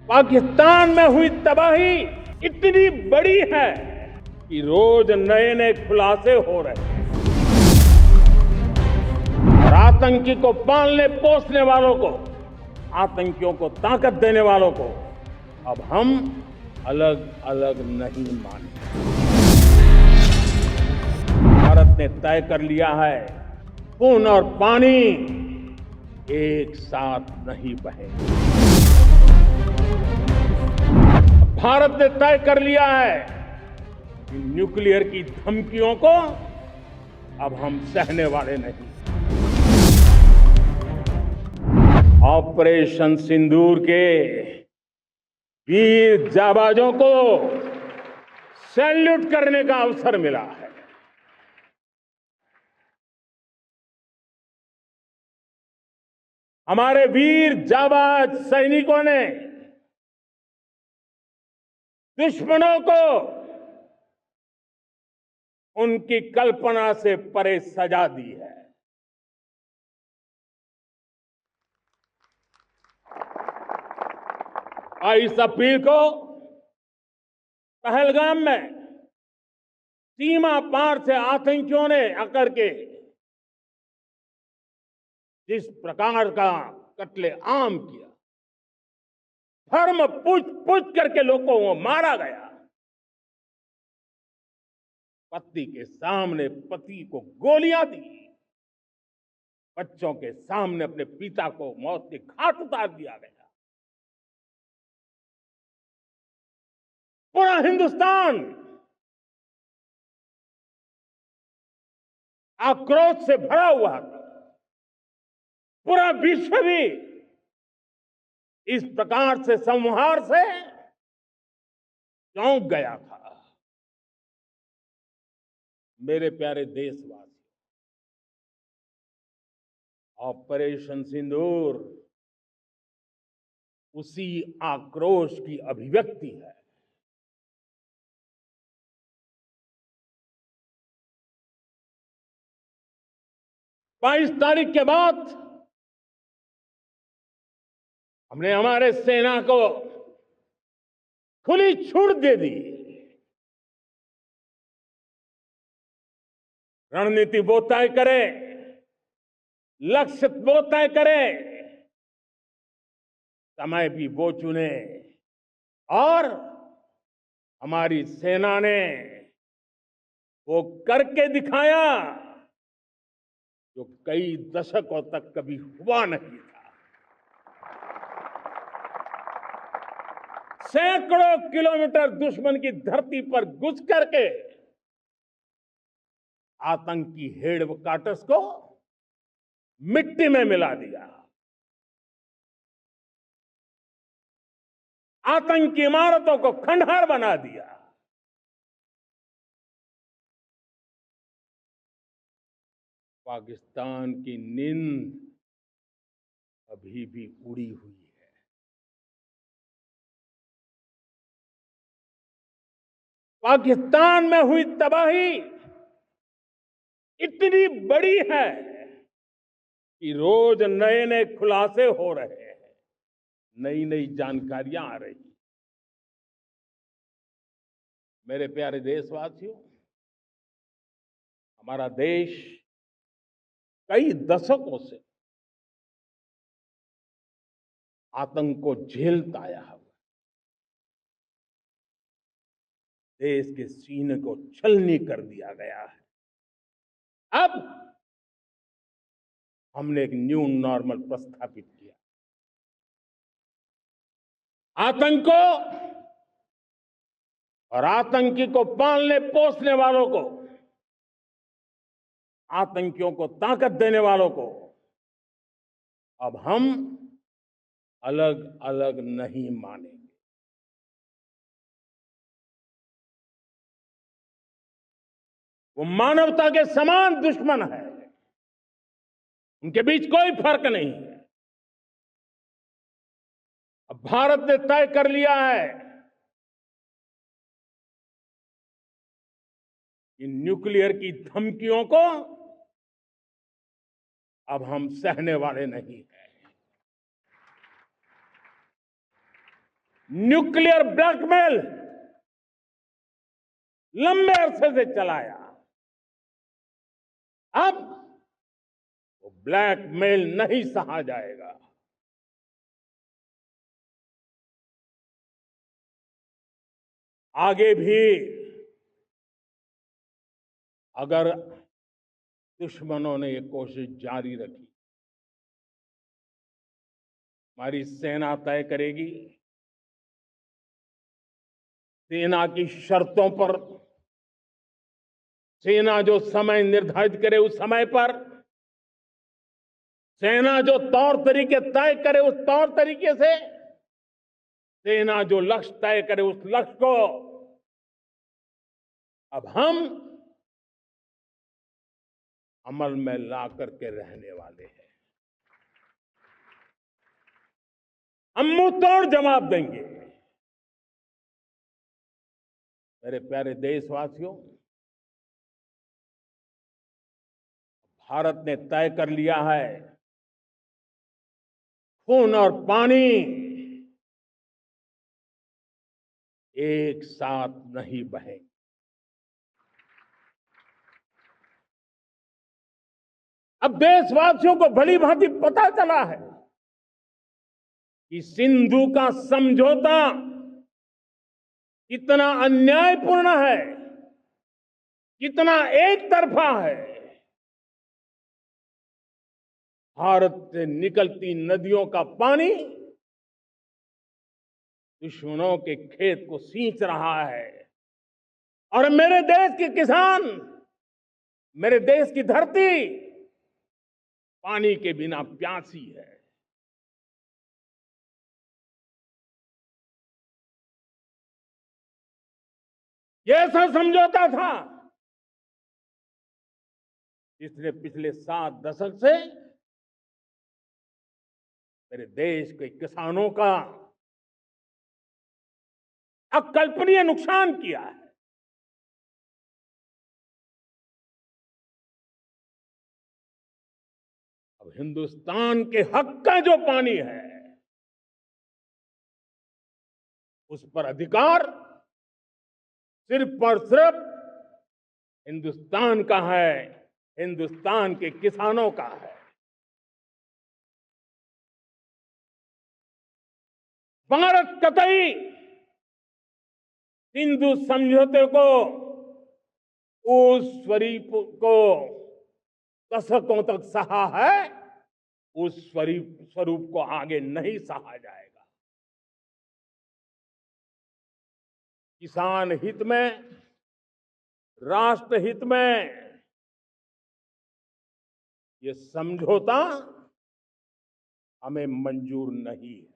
पाकिस्तान में हुई तबाही इतनी बड़ी है कि रोज नए नए खुलासे हो रहे हैं और आतंकी को पालने पोसने वालों को, आतंकियों को ताकत देने वालों को अब हम अलग अलग नहीं मानेंगे। भारत ने तय कर लिया है, खून और पानी एक साथ नहीं बहेंगे। भारत ने तय कर लिया है कि न्यूक्लियर की धमकियों को अब हम सहने वाले नहीं। ऑपरेशन सिंदूर के वीर जाबाजों को सैल्यूट करने का अवसर मिला है। हमारे वीर जाबाज सैनिकों ने दुश्मनों को उनकी कल्पना से परे सजा दी है। इस अपील को पहलगाम में सीमा पार से आतंकियों ने आकर के जिस प्रकार का कत्लेआम किया, धर्म पूछ करके लोगों को मारा गया, पत्नी के सामने पति को गोलियां दी, बच्चों के सामने अपने पिता को मौत के घाट उतार दिया गया। पूरा हिंदुस्तान आक्रोश से भरा हुआ था। पूरा विश्व भी इस प्रकार से संहार से चौंक गया था। मेरे प्यारे देशवासी, ऑपरेशन सिंदूर उसी आक्रोश की अभिव्यक्ति है। 22 तारीख के बाद हमने हमारे सेना को खुली छूट दे दी। रणनीति वो तय करे, लक्ष्य वो तय करे, समय भी वो चुने और हमारी सेना ने वो करके दिखाया जो कई दशकों तक कभी हुआ नहीं था। सैकड़ों किलोमीटर दुश्मन की धरती पर घुस करके आतंकी हेडक्वार्टर्स को मिट्टी में मिला दिया, आतंकी इमारतों को खंडहर बना दिया। पाकिस्तान की नींद अभी भी उड़ी हुई है। पाकिस्तान में हुई तबाही इतनी बड़ी है कि रोज नए नए खुलासे हो रहे हैं, नई नई जानकारियां आ रही। मेरे प्यारे देशवासियों, हमारा देश कई दशकों से आतंक को झेलता आया है। देश के सीने को छलनी कर दिया गया है। अब हमने एक न्यू नॉर्मल प्रस्थापित किया। आतंक को और आतंकी को पालने पोसने वालों को, आतंकियों को ताकत देने वालों को अब हम अलग अलग नहीं मानेंगे। वो मानवता के समान दुश्मन है, उनके बीच कोई फर्क नहीं है। अब भारत ने तय कर लिया है कि न्यूक्लियर की धमकियों को अब हम सहने वाले नहीं हैं। न्यूक्लियर ब्लैकमेल लंबे अरसे से चलाया। अब वो ब्लैकमेल नहीं सहा जाएगा। आगे भी अगर दुश्मनों ने ये कोशिश जारी रखी, हमारी सेना तय करेगी, सेना की शर्तों पर, सेना जो समय निर्धारित करे उस समय पर, सेना जो तौर तरीके तय करे उस तौर तरीके से, सेना जो लक्ष्य तय करे उस लक्ष्य को अब हम अमल में ला करके रहने वाले हैं। हम मुंह तोड़ जवाब देंगे। मेरे प्यारे देशवासियों, भारत ने तय कर लिया है, खून और पानी एक साथ नहीं बहेंगे। अब देशवासियों को भली भांति पता चला है कि सिंधु का समझौता कितना अन्यायपूर्ण है, कितना एक तरफा है। भारत से निकलती नदियों का पानी दुश्मनों के खेत को सींच रहा है और मेरे देश के किसान, मेरे देश की धरती पानी के बिना प्यासी है। ये ऐसा समझौता था जिसने पिछले 7 दशक से मेरे देश के किसानों का अकल्पनीय नुकसान किया है। अब हिंदुस्तान के हक का जो पानी है उस पर अधिकार सिर्फ और सिर्फ हिंदुस्तान का है, हिंदुस्तान के किसानों का है। भारत कतई सिंधु समझौते को, उस स्वरूप को दशकों तक सहा है, उस स्वरूप को आगे नहीं सहा जाएगा। किसान हित में, राष्ट्र हित में ये समझौता हमें मंजूर नहीं है।